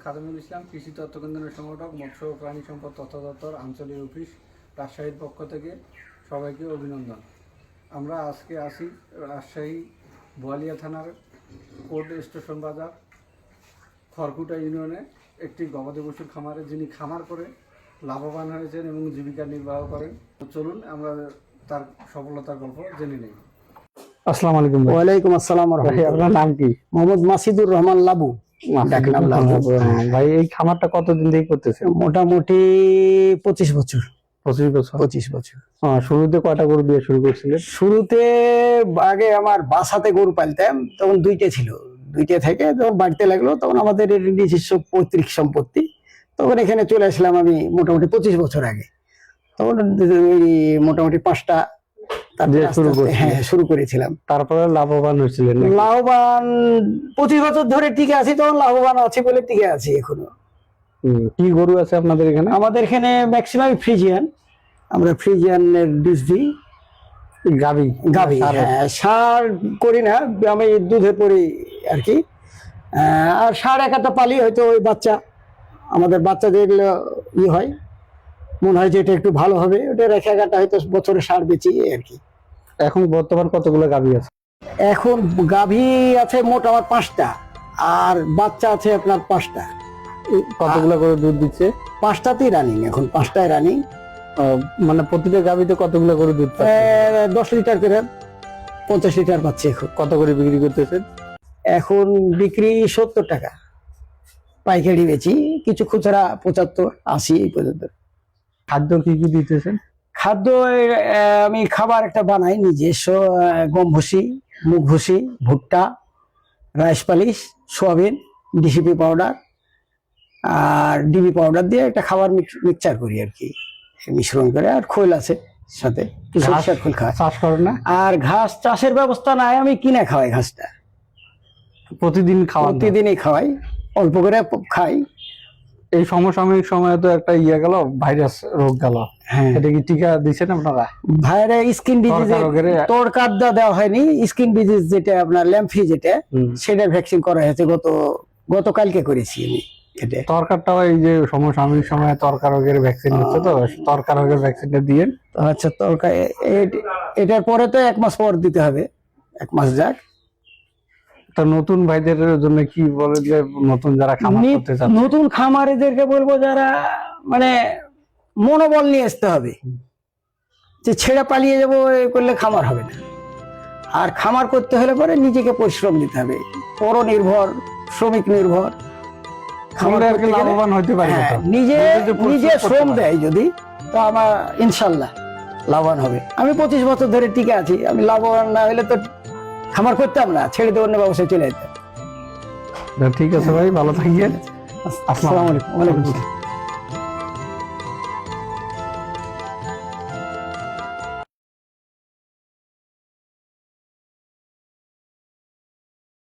খাদেমুল ইসলাম, কৃষি তত্ত্ব কেন্দ্রের সংগঠক, মৎস্য ও প্রাণী সম্পদ তথ্য দপ্তর আঞ্চলিক অফিস রাজশাহীর পক্ষ থেকে সবাইকে অভিনন্দন। আমরা আজকে আসি রাজশাহী বোয়ালিয়া থানার কোর্ট স্টেশন বাজার খড়কুটা ইউনিয়নে একটি গবাদি পশুর খামারে, যিনি খামার করে লাভবান হয়েছেন এবং জীবিকা নির্বাহ করেন। তো চলুন আমরা তার সফলতার গল্প জেনে নিই। আসসালামু আলাইকুম। ওয়ালাইকুম আসসালাম। আপনার নাম কি? মোহাম্মদ মাসিদুর রহমান লাবু। ভাই এই খামারটা কতদিন থেকে করতেছেন? মোটামুটি 25 বছর। 25 বছর। 25 বছর। শুরুতে কয়টা গরু দিয়ে শুরু করছিলেন? শুরুতে আগে আমার বাসাতে গরু পালতাম, তখন দুইটা ছিল। দুইটা থেকে যখন বাড়তে লাগলো তখন আমাদের নিজস্ব পৈতৃক সম্পত্তি, তখন এখানে চলে আসলাম আমি মোটামুটি 25 বছর আগে। তখন মোটামুটি 5টা শুরু করেছিলাম। তারপরে লাভবান হয়েছিলেন? লাভবান 25 বছর ধরে টিকে আছি, তখন লাভবান আছে বলে টিকে আছি এখনো। কি গরু আছে আপনাদের এখানে? আমাদের এখানে ম্যাক্সিমাম ফ্রিজিয়ান, আমরা ফ্রিজিয়ানের বীজ দিই। গাভী হ্যাঁ, সার করি না, আমি দুধে পড়ি আর কি। আর সার একটা পালি, হয়তো ওই বাচ্চা, আমাদের বাচ্চা যেগুলো হয় মনে হয় যে এটা একটু ভালো হবে, ওটা রেখে একটা হয়তো বছরে সার বেচি আর কি। এখন বর্তমান কতগুলো গাভী আছে? এখন গাভী আছে মোট আমার 5টা, আর বাচ্চা আছে আপনার 5টা। কতগুলো করে দুধ দিচ্ছে? 5টাতেই রানিং, এখন 5টায় রানিং। মানে প্রতিটা গাভীতে কতগুলো করে দুধ পাচ্ছে? 10 লিটার করে, 50 লিটার পাচ্ছে এখন। কত করে বিক্রি করতেছেন? এখন বিক্রি 70 টাকা, পাইকারি বেচি, কিছু খুচরা 75, 80 এই পর্যন্ত। খাদ্য কি কি দিতেছেন? খাদ্য আমি খাবার একটা বানাই নিজস্ব, গম ভুসি, মুগ ভুসি, ভুট্টা, rice polish, soybean, DCP powder আর ডিবি পাউডার দিয়ে একটা খাবার মিক্সচার করি আর কি, মিশ্রণ করে। আর খোল আছে সাথে, সরষের খোল খায়। চাষ করেন না? আর ঘাস চাষের ব্যবস্থা নাই, আমি কিনে খাওয়াই ঘাসটা। প্রতিদিন খাওয়া? প্রতিদিনই খাওয়াই, অল্প করে খাই। এই সমসাময়িক সময়ে তো একটা গেল, ভাইরাস রোগ গেল, হ্যাঁ, এটা কি টিকা দিচ্ছেন আপনারা? ভাইরাস স্কিন ডিজিজ তোরকাদা দেওয়া হয়নি, স্কিন ডিজিজ যেটা আপনার ল্যাম্ফি যেটা, সেটা ভ্যাকসিন করা হয়েছে গতকালকে করেছি আমি। এটা তরকারটাও এই যে সমসাময়িক সময়ে তরকার রোগের ভ্যাকসিন দিচ্ছে, তো তরকার রোগের ভ্যাকসিনটা দিয়ে। আচ্ছা, তরকার এটার পরে তো 1 মাস পর দিতে হবে, 1 মাস যাক। তো নতুন ভাইদের জন্য কি বলে যে, নতুন যারা খামার করতে চায়, নতুন খামারিদেরকে বলবো যারা মানে মনোবল নিয়ে আসতে হবে, যে ছেড়ে পালিয়ে যাবো করলে খামার হবে না। আর খামার করতে হলে পরে নিজেকে পরিশ্রম দিতে হবে, পরনির্ভর, শ্রমিক নির্ভর খামার করতে গেলে লাভবান হতে পারে। নিজে শ্রম দেয় যদি, তো আমার ইনশাল্লাহ লাভবান হবে। আমি 25 বছর ধরে টিকে আছি, আমি লাভবান না হলে তো খামার করতাম না, ছেড়ে দিয়ে অন্য ব্যবসায় চলে যেতাম। ঠিক আছে ভাই, ভালো থাকবেন। আসসালামু আলাইকুম। ওয়ালাইকুম আসসালাম।